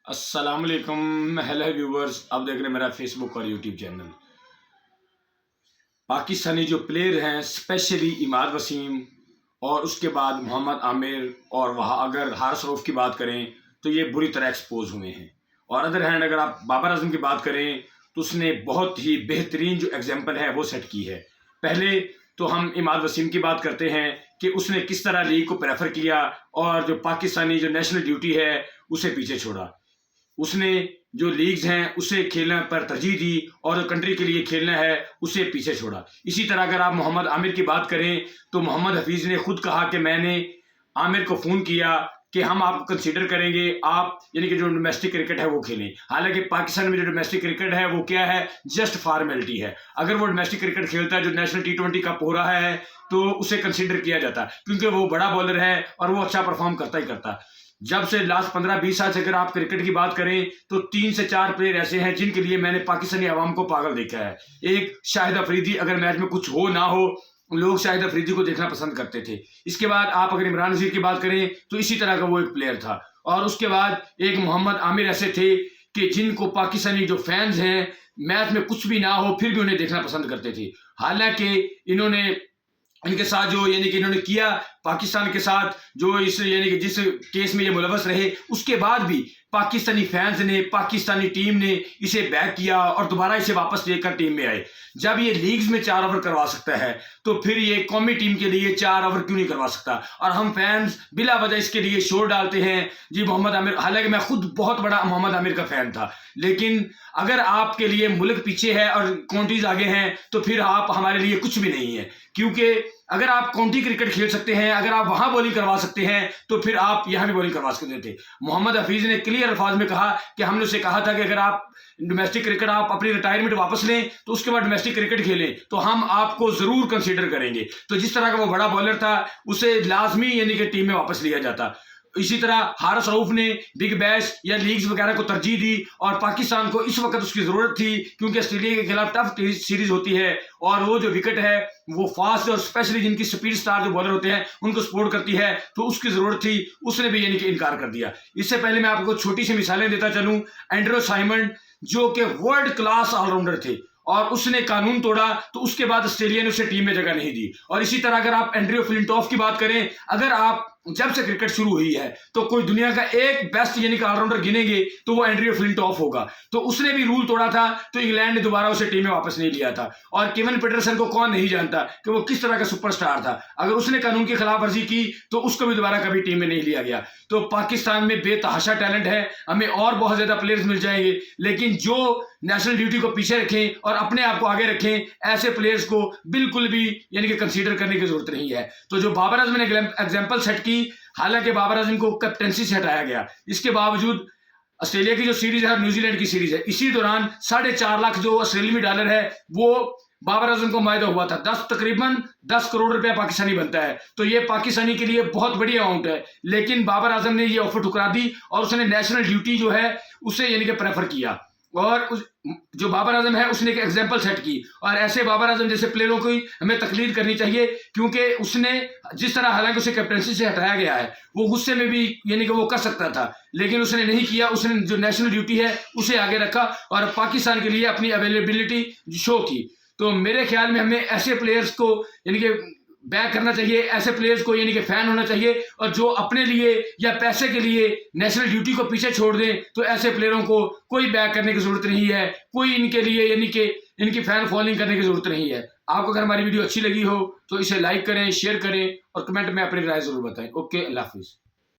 अस्सलाम वालेकुम। Hello viewers, आप देख रहे हैं मेरा फेसबुक और यूट्यूब चैनल। पाकिस्तानी जो प्लेयर हैं स्पेशली इमाद वसीम और उसके बाद मोहम्मद आमिर और वहाँ अगर हारिस रऊफ की बात करें तो ये बुरी तरह एक्सपोज हुए हैं। और अदर हैंड अगर आप बाबर आजम की बात करें तो उसने बहुत ही बेहतरीन जो एग्जाम्पल है वो सेट की है। पहले तो हम इमाद वसीम की बात करते हैं कि उसने किस तरह लीग को प्रेफर किया और जो पाकिस्तानी जो नेशनल ड्यूटी है उसे पीछे छोड़ा। उसने जो लीग्स हैं उसे खेलने पर तरजीह दी और जो कंट्री के लिए खेलना है उसे पीछे छोड़ा। इसी तरह अगर आप मोहम्मद आमिर की बात करें तो मोहम्मद हफीज़ ने खुद कहा कि मैंने आमिर को फ़ोन किया कि हम आपको कंसीडर करेंगे, आप यानी कि जो डोमेस्टिक क्रिकेट है वो खेलें। हालांकि पाकिस्तान में जो डोमेस्टिक क्रिकेट है वो क्या है, जस्ट फॉर्मेलिटी है। अगर वो डोमेस्टिक क्रिकेट खेलता है, जो नेशनल T20 कप हो रहा है, तो उसे कंसीडर किया जाता क्योंकि वो बड़ा बॉलर है और वो अच्छा परफॉर्म करता ही करता। जब से लास्ट 15-20 साल से अगर आप क्रिकेट की बात करें तो 3 से 4 प्लेयर ऐसे हैं जिनके लिए मैंने पाकिस्तानी आवाम को पागल देखा है। एक शाहिद अफरीदी, अगर मैच में कुछ हो ना हो लोग शाहिद अफरीदी को देखना पसंद करते थे। इसके बाद आप अगर इमरान नज़ीर की बात करें तो इसी तरह का वो एक प्लेयर था। और उसके बाद एक मोहम्मद आमिर ऐसे थे कि जिनको पाकिस्तानी जो फैंस हैं मैच में कुछ भी ना हो फिर भी उन्हें देखना पसंद करते थे। हालांकि इन्होंने इनके साथ जो यानी कि इन्होंने किया पाकिस्तान के साथ, जो इस यानी कि जिस केस में ये मुलवस रहे, उसके बाद भी पाकिस्तानी फैंस ने, पाकिस्तानी टीम ने इसे बैक किया और दोबारा इसे वापस लेकर टीम में आए। जब ये लीग्स में 4 ओवर करवा सकता है तो फिर ये कौमी टीम के लिए 4 ओवर क्यों नहीं करवा सकता। और हम फैंस बिला वजह इसके लिए शोर डालते हैं जी मोहम्मद आमिर। हालांकि मैं खुद बहुत बड़ा मोहम्मद आमिर का फैन था, लेकिन अगर आपके लिए मुल्क पीछे है और काउंटीज आगे हैं तो फिर आप हमारे लिए कुछ भी नहीं है। क्योंकि अगर आप काउंटी क्रिकेट खेल सकते हैं, अगर आप वहां बॉलिंग करवा सकते हैं तो फिर आप यहां भी बॉलिंग करवा सकते थे। मोहम्मद हफीज ने क्लियर अल्फाज में कहा कि हमने उसे कहा था कि अगर आप डोमेस्टिक क्रिकेट आप अपनी रिटायरमेंट वापस लें तो उसके बाद डोमेस्टिक क्रिकेट खेलें तो हम आपको जरूर कंसीडर करेंगे। तो जिस तरह का वो बड़ा बॉलर था उसे लाजमी यानी कि टीम में वापस लिया जाता। इसी तरह हारिस रऊफ ने बिग बैश या लीग्स वगैरह को तरजीह दी और पाकिस्तान को इस वक्त उसकी जरूरत थी क्योंकि ऑस्ट्रेलिया के खिलाफ टफ सीरीज होती है और वो जो विकेट है वो फास्ट और स्पेशली जिनकी स्पीड स्टार जो बॉलर होते हैं उनको सपोर्ट करती है, तो उसकी जरूरत थी। उसने भी यानी कि इनकार कर दिया। इससे पहले मैं आपको छोटी सी मिसालें देता चलूं। एंड्रयू साइमंड जो कि वर्ल्ड क्लास ऑलराउंडर थे और उसने कानून तोड़ा तो उसके बाद ऑस्ट्रेलिया ने उसे टीम में जगह नहीं दी। और इसी तरह अगर आप एंड्रयू फ्लिंटॉफ की बात करें, अगर आप जब से क्रिकेट शुरू हुई है तो कोई दुनिया का एक बेस्ट यानी कि ऑलराउंडर गिनेंगे तो वो एंड्रयू फ्लिंटॉफ होगा। तो उसने भी रूल तोड़ा था तो इंग्लैंड ने दोबारा उसे टीम में वापस नहीं लिया था। और केविन पीटरसन को कौन नहीं जानता कि वो किस तरह का सुपरस्टार था। अगर उसने कानून की खिलाफ वर्जी की तो उसको भी दोबारा कभी टीम में नहीं लिया गया। तो पाकिस्तान में बेतहाशा टैलेंट है, हमें और बहुत ज्यादा प्लेयर्स मिल जाएंगे, लेकिन जो नेशनल ड्यूटी को पीछे रखें और अपने आप को आगे रखें, ऐसे प्लेयर्स को बिल्कुल भी यानी कि कंसीडर करने की जरूरत नहीं है। तो जो बाबर आजम ने एग्जाम्पल सेट की, हालांकि बाबर आजम को कैप्टनसी से हटाया गया, इसके बावजूद ऑस्ट्रेलिया की जो सीरीज है और न्यूजीलैंड की सीरीज है, इसी दौरान 4.5 लाख जो ऑस्ट्रेलियाई डॉलर है वो बाबर आजम को मायदा हुआ था। तकरीबन 10 करोड़ रुपया पाकिस्तानी बनता है। तो ये पाकिस्तानी के लिए बहुत बड़ी अमाउंट है, लेकिन बाबर आजम ने ये ऑफर ठुकरा दी और उसने नेशनल ड्यूटी जो है उसे यानी कि प्रेफर किया। और जो बाबर आजम है उसने एक एग्जाम्पल सेट की और ऐसे बाबर आजम जैसे प्लेयरों की हमें तकलीद करनी चाहिए क्योंकि उसने जिस तरह, हालांकि उसे कैप्टनसी से हटाया गया है, वो गुस्से में भी यानी कि वो कर सकता था, लेकिन उसने नहीं किया। उसने जो नेशनल ड्यूटी है उसे आगे रखा और पाकिस्तान के लिए अपनी अवेलेबिलिटी शो की। तो मेरे ख्याल में हमें ऐसे प्लेयर्स को यानी कि बैक करना चाहिए, ऐसे प्लेयर्स को यानी कि फैन होना चाहिए। और जो अपने लिए या पैसे के लिए नेशनल ड्यूटी को पीछे छोड़ दें तो ऐसे प्लेयरों को कोई बैक करने की जरूरत नहीं है, कोई इनके लिए यानी कि इनकी फैन फॉलोइंग करने की जरूरत नहीं है। आपको अगर हमारी वीडियो अच्छी लगी हो तो इसे लाइक करें, शेयर करें और कमेंट में अपनी राय जरूर बताएं। ओके, अल्लाह हाफिज।